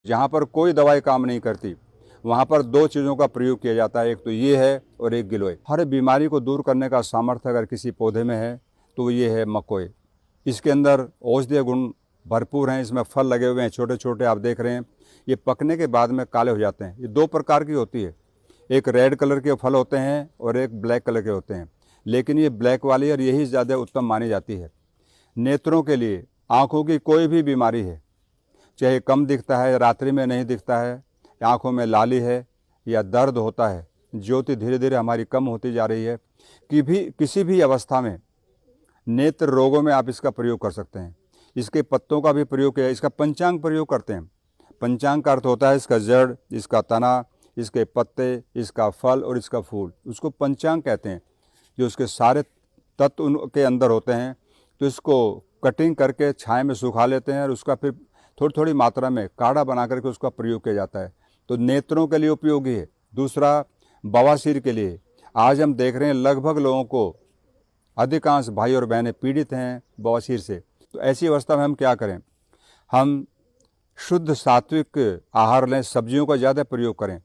जहाँ पर कोई दवाई काम नहीं करती वहाँ पर दो चीज़ों का प्रयोग किया जाता है, एक तो ये है और एक गिलोय। हर बीमारी को दूर करने का सामर्थ्य अगर किसी पौधे में है तो ये है मकोए। इसके अंदर औषधीय गुण भरपूर हैं। इसमें फल लगे हुए हैं छोटे छोटे, आप देख रहे हैं। ये पकने के बाद में काले हो जाते हैं। ये दो प्रकार की होती है, एक रेड कलर के फल होते हैं और एक ब्लैक कलर के होते हैं, लेकिन ये ब्लैक वाली और यही ज़्यादा उत्तम मानी जाती है। नेत्रों के लिए, आँखों की कोई भी बीमारी है, चाहे कम दिखता है, रात्रि में नहीं दिखता है, आँखों में लाली है या दर्द होता है, ज्योति धीरे धीरे हमारी कम होती जा रही है, किसी भी अवस्था में नेत्र रोगों में आप इसका प्रयोग कर सकते हैं। इसके पत्तों का भी प्रयोग किया, इसका पंचांग प्रयोग करते हैं। पंचांग का अर्थ होता है इसका जड़, इसका तना, इसके पत्ते, इसका फल और इसका फूल, उसको पंचांग कहते हैं। जो उसके सारे तत्व उनके अंदर होते हैं, तो इसको कटिंग करके छाया में सुखा लेते हैं और उसका फिर थोड़ी थोड़ी मात्रा में काढ़ा बना करके उसका प्रयोग किया जाता है। तो नेत्रों के लिए उपयोगी है। दूसरा, बवासीर के लिए। आज हम देख रहे हैं लगभग लोगों को, अधिकांश भाई और बहनें पीड़ित हैं बवासीर से। तो ऐसी अवस्था में हम क्या करें? हम शुद्ध सात्विक आहार लें, सब्जियों का ज़्यादा प्रयोग करें।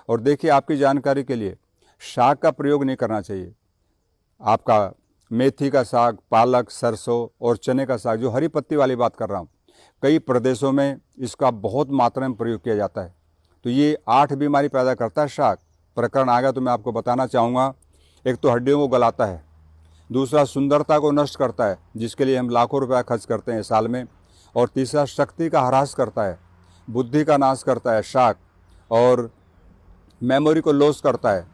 और देखिए, आपकी जानकारी के लिए, शाक का प्रयोग नहीं करना चाहिए। आपका मेथी का साग, पालक, सरसों और चने का साग, जो हरी पत्ती वाली बात कर रहा हूँ, कई प्रदेशों में इसका बहुत मात्रा में प्रयोग किया जाता है। तो ये 8 बीमारी पैदा करता है शाक। प्रकरण आ गया तो मैं आपको बताना चाहूँगा। एक तो हड्डियों को गलाता है, दूसरा सुंदरता को नष्ट करता है, जिसके लिए हम लाखों रुपया खर्च करते हैं साल में, और तीसरा शक्ति का ह्रास करता है, बुद्धि का नाश करता है शाक, और मेमोरी को लॉस करता है,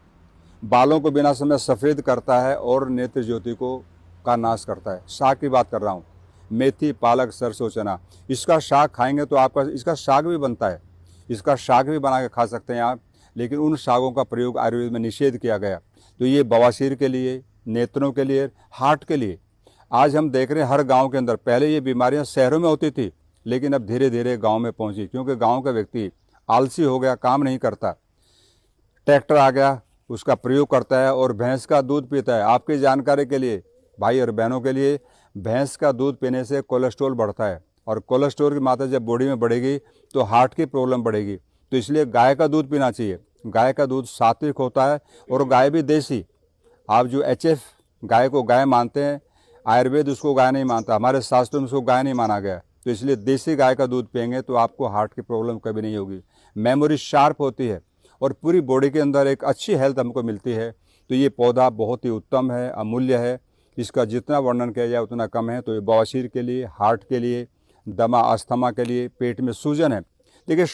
बालों को बिना समय सफ़ेद करता है और नेत्र ज्योति को का नाश करता है। शाक की बात कर रहा हूँ, मेथी, पालक, सरसों, चना। इसका शाक खाएंगे तो आपका, इसका शाक भी बनता है, इसका शाक भी बना के खा सकते हैं आप, लेकिन उन शाकों का प्रयोग आयुर्वेद में निषेध किया गया। तो ये बवासीर के लिए, नेत्रों के लिए, हार्ट के लिए। आज हम देख रहे हैं हर गांव के अंदर, पहले ये बीमारियां शहरों में होती थी, लेकिन अब धीरे धीरे गांव में पहुंची, क्योंकि गांव का व्यक्ति आलसी हो गया, काम नहीं करता। ट्रैक्टर आ गया, उसका प्रयोग करता है और भैंस का दूध पीता है। आपकी जानकारी के लिए, भाई और बहनों के लिए, भैंस का दूध पीने से कोलेस्ट्रॉल बढ़ता है, और कोलेस्ट्रॉल की मात्रा जब बॉडी में बढ़ेगी तो हार्ट की प्रॉब्लम बढ़ेगी। तो इसलिए गाय का दूध पीना चाहिए। गाय का दूध सात्विक होता है और गाय भी देसी। आप जो HF गाय को गाय मानते हैं, आयुर्वेद उसको गाय नहीं मानता, हमारे शास्त्रों में उसको गाय नहीं माना गया। तो इसलिए देसी गाय का दूध पिएंगे तो आपको हार्ट की प्रॉब्लम कभी नहीं होगी। मेमोरी शार्प होती है और पूरी बॉडी के अंदर एक अच्छी हेल्थ हमको मिलती है। तो ये पौधा बहुत ही उत्तम है, अमूल्य है। इसका जितना वर्णन किया जाए उतना कम है। तो ये बवासीर के लिए, हार्ट के लिए, दमा, अस्थमा के लिए, पेट में सूजन है, देखिए